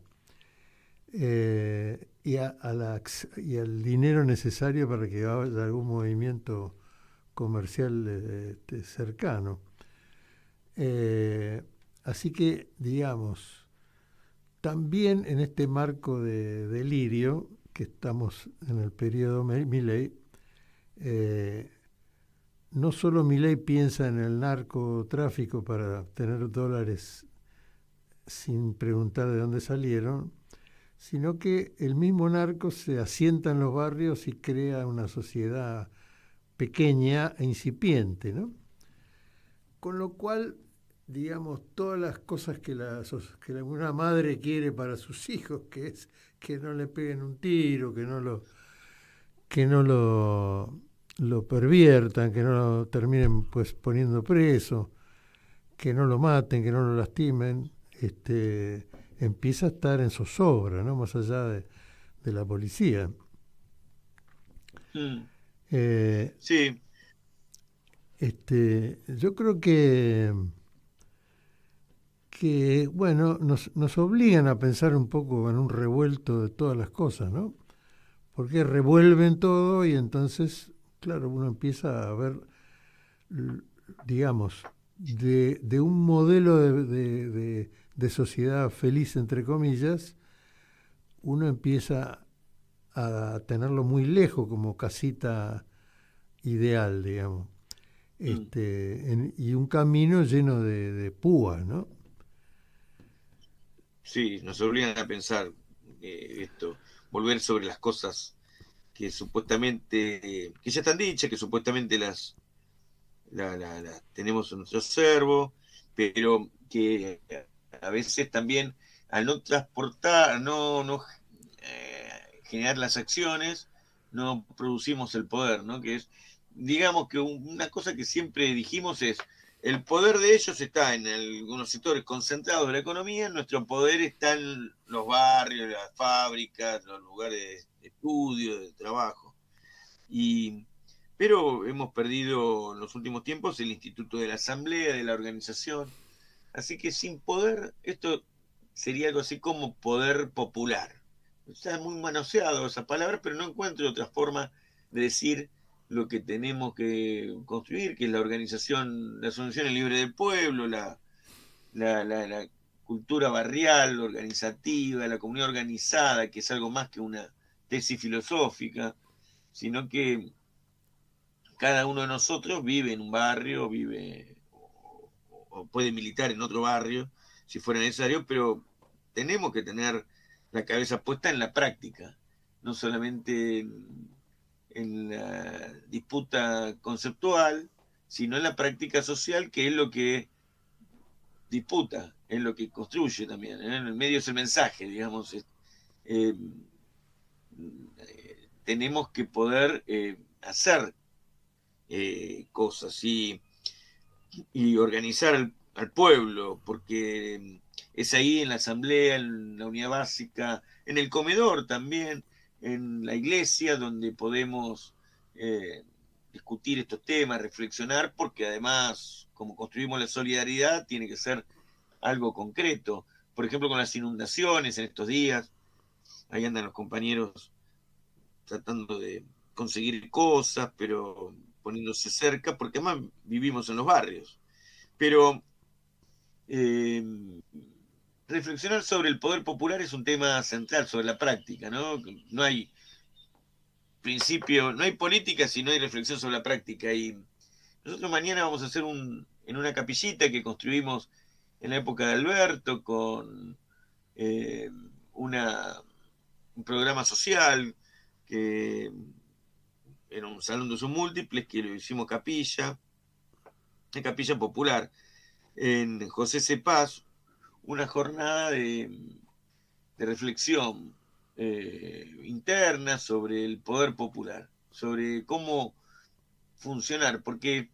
y al dinero necesario para que haya algún movimiento comercial cercano. Así que, digamos, también en este marco de delirio, que estamos en el periodo Milei, no solo Milei piensa en el narcotráfico para tener dólares sin preguntar de dónde salieron, sino que el mismo narco se asienta en los barrios y crea una sociedad pequeña e incipiente, ¿no? Con lo cual, digamos, todas las cosas que una madre quiere para sus hijos, que es que no le peguen un tiro, que no lo perviertan, que no lo terminen pues poniendo preso, que no lo maten, que no lo lastimen, empieza a estar en zozobra, ¿no? Más allá de la policía. Sí. Yo creo que bueno, nos obligan a pensar un poco en un revuelto de todas las cosas, ¿no? Porque revuelven todo y entonces, claro, uno empieza a ver, digamos, de un modelo de sociedad feliz, entre comillas, uno empieza a tenerlo muy lejos como casita ideal, digamos. Y un camino lleno de púas, ¿no? Sí, nos obligan a pensar volver sobre las cosas que supuestamente, que ya están dichas, que supuestamente las tenemos en nuestro acervo, pero que a veces también al no transportar, no generar las acciones, no producimos el poder, ¿no? Que es, digamos que una cosa que siempre dijimos es, el poder de ellos está en algunos sectores concentrados de la economía, nuestro poder está en los barrios, las fábricas, los lugares de estudio, de trabajo. Pero hemos perdido en los últimos tiempos el instituto de la asamblea, de la organización. Así que sin poder, esto sería algo así como poder popular. Está muy manoseado esa palabra, pero no encuentro otra forma de decir lo que tenemos que construir, que es la organización, la asociación libre del pueblo, la cultura barrial, organizativa, la comunidad organizada, que es algo más que una tesis filosófica, sino que cada uno de nosotros vive en un barrio, o puede militar en otro barrio, si fuera necesario, pero tenemos que tener la cabeza puesta en la práctica, no solamente en la disputa conceptual, sino en la práctica social, que es lo que disputa, es lo que construye también. En el medio es el mensaje, digamos. Tenemos que poder hacer cosas y organizar al pueblo, porque es ahí en la asamblea, en la unidad básica, en el comedor también, en la iglesia, donde podemos discutir estos temas, reflexionar, porque además, como construimos la solidaridad, tiene que ser algo concreto. Por ejemplo, con las inundaciones en estos días, ahí andan los compañeros tratando de conseguir cosas, pero poniéndose cerca, porque además vivimos en los barrios. Pero reflexionar sobre el poder popular es un tema central, sobre la práctica, ¿no? No hay principio, no hay política si no hay reflexión sobre la práctica. Y nosotros mañana vamos a hacer en una capillita que construimos en la época de Alberto, con un programa social, que era un salón de usos múltiples, que lo hicimos capilla popular, en José Cepaz, una jornada de reflexión interna sobre el poder popular, sobre cómo funcionar, porque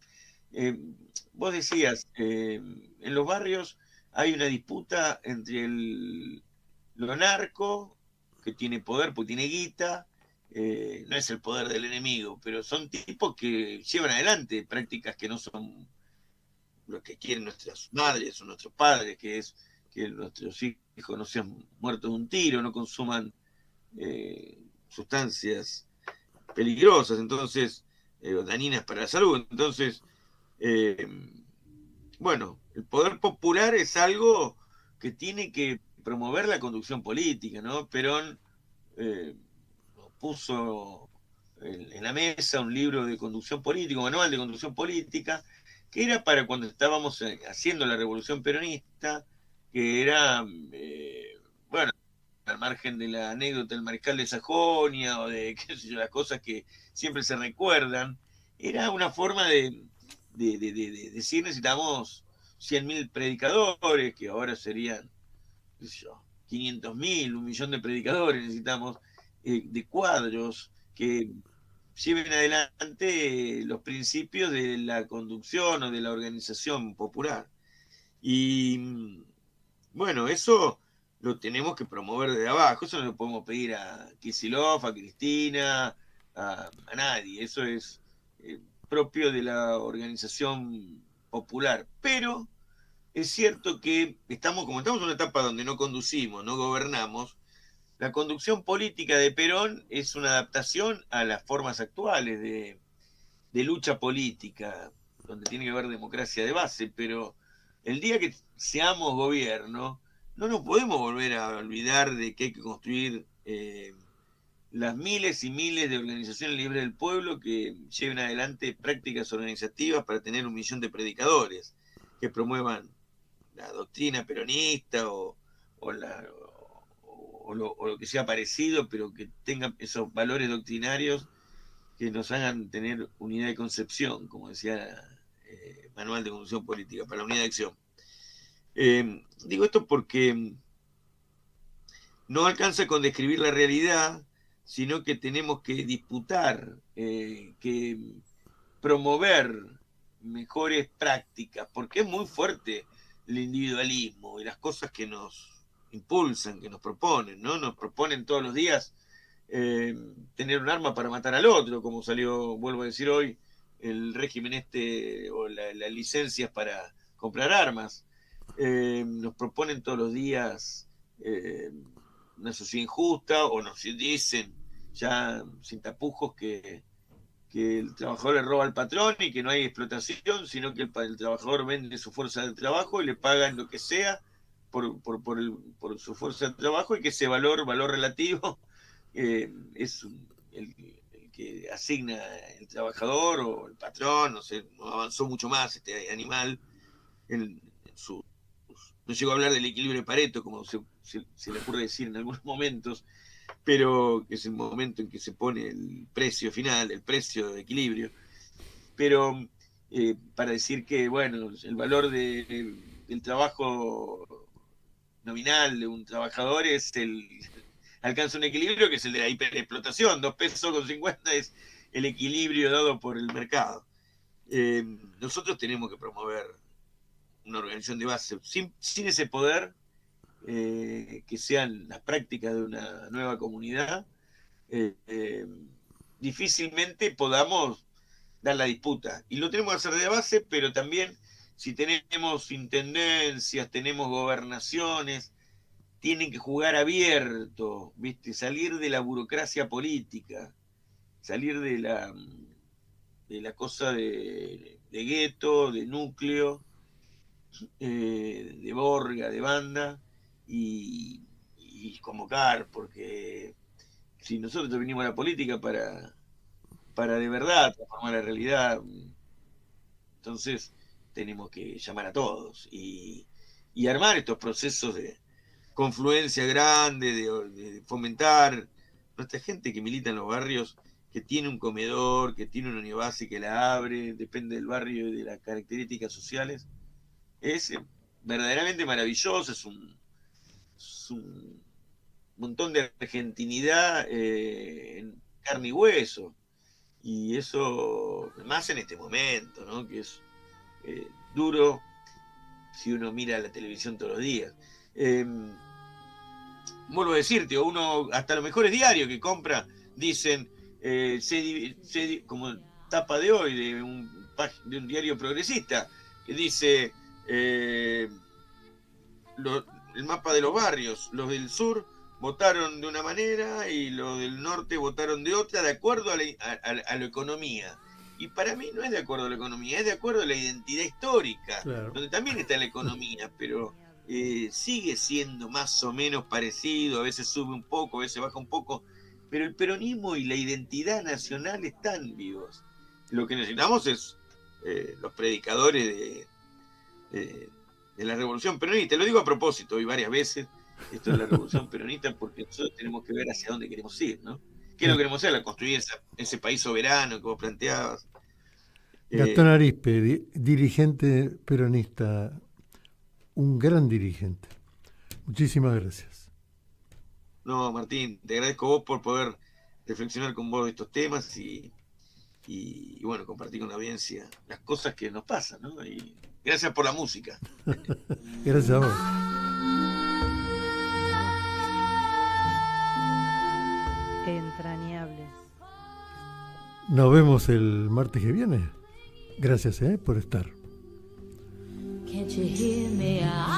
vos decías, en los barrios hay una disputa entre lo narco, que tiene poder porque tiene guita, no es el poder del enemigo, pero son tipos que llevan adelante prácticas que no son lo que quieren nuestras madres o nuestros padres, que es que nuestros hijos no sean muertos de un tiro, no consuman sustancias peligrosas, entonces, dañinas para la salud. Entonces, bueno, el poder popular es algo que tiene que promover la conducción política, ¿no? Perón puso en la mesa un libro de conducción política, un manual de conducción política, que era para cuando estábamos haciendo la revolución peronista, que era, bueno, al margen de la anécdota del mariscal de Sajonia o de qué sé yo, las cosas que siempre se recuerdan, era una forma de decir necesitamos 100.000 predicadores, que ahora serían, qué sé yo, 500.000, 1.000.000 de predicadores necesitamos, de cuadros que lleven adelante los principios de la conducción o de la organización popular. Y Bueno, eso lo tenemos que promover desde abajo, eso no lo podemos pedir a Kicillof, a Cristina, a nadie, eso es propio de la organización popular. Pero es cierto que como estamos en una etapa donde no conducimos, no gobernamos, la conducción política de Perón es una adaptación a las formas actuales de lucha política, donde tiene que haber democracia de base, pero el día que seamos gobierno, no nos podemos volver a olvidar de que hay que construir las miles y miles de organizaciones libres del pueblo que lleven adelante prácticas organizativas para tener 1 millón de predicadores que promuevan la doctrina peronista o lo que sea parecido, pero que tengan esos valores doctrinarios que nos hagan tener unidad de concepción, como decía Manual de Conducción Política, para la unidad de acción. Digo esto porque no alcanza con describir la realidad, sino que tenemos que disputar, que promover mejores prácticas, porque es muy fuerte el individualismo y las cosas que nos impulsan, que nos proponen, ¿no? Nos proponen todos los días tener un arma para matar al otro, como salió, vuelvo a decir hoy, el régimen o las licencias para comprar armas. Nos proponen todos los días una sociedad injusta, o nos dicen ya sin tapujos que el trabajador le roba al patrón y que no hay explotación, sino que el trabajador vende su fuerza de trabajo y le pagan lo que sea por su fuerza de trabajo, y que ese valor relativo es el que asigna el trabajador o el patrón, no sé, no avanzó mucho más este animal no llegó a hablar del equilibrio de Pareto, como se le ocurre decir en algunos momentos, pero que es el momento en que se pone el precio final, el precio de equilibrio. Pero para decir que, bueno, el valor del trabajo nominal de un trabajador alcanza un equilibrio que es el de la hiperexplotación. 2,50 pesos es el equilibrio dado por el mercado. Nosotros tenemos que promover una organización de base sin ese poder, que sean las prácticas de una nueva comunidad. Difícilmente podamos dar la disputa, y lo tenemos que hacer de base, pero también si tenemos intendencias, tenemos gobernaciones, tienen que jugar abierto, ¿viste? Salir de la burocracia política, salir de la cosa de gueto, de núcleo, de borga, de banda, y convocar, porque si nosotros vinimos a la política para de verdad transformar la realidad, entonces tenemos que llamar a todos y armar estos procesos de confluencia grande, de fomentar nuestra gente que milita en los barrios, que tiene un comedor, que tiene una unibase que la abre, depende del barrio y de las características sociales. Es verdaderamente maravilloso, es un montón de argentinidad en carne y hueso, y eso más en este momento, ¿no? Que es duro si uno mira la televisión todos los días. Vuelvo a decirte, uno, hasta los mejores diarios que compra dicen, como tapa de hoy de un diario progresista, que dice el mapa de los barrios, los del sur votaron de una manera y los del norte votaron de otra, de acuerdo a la economía. Y para mí no es de acuerdo a la economía, es de acuerdo a la identidad histórica, claro, donde también está la economía, pero sigue siendo más o menos parecido, a veces sube un poco, a veces baja un poco, pero el peronismo y la identidad nacional están vivos. Lo que necesitamos es los predicadores de la revolución peronista. Lo digo a propósito y varias veces, esto de la revolución peronista, porque nosotros tenemos que ver hacia dónde queremos ir, ¿no? ¿Qué es lo que queremos hacer? Construir ese país soberano que vos planteabas. Gastón Arizpe, dirigente peronista, un gran dirigente. Muchísimas gracias. No, Martín, te agradezco a vos por poder reflexionar con vos de estos temas y bueno, compartir con la audiencia las cosas que nos pasan, ¿no? Y gracias por la música. Gracias a vos. Nos vemos el martes que viene. Gracias por estar. Can't you hear me?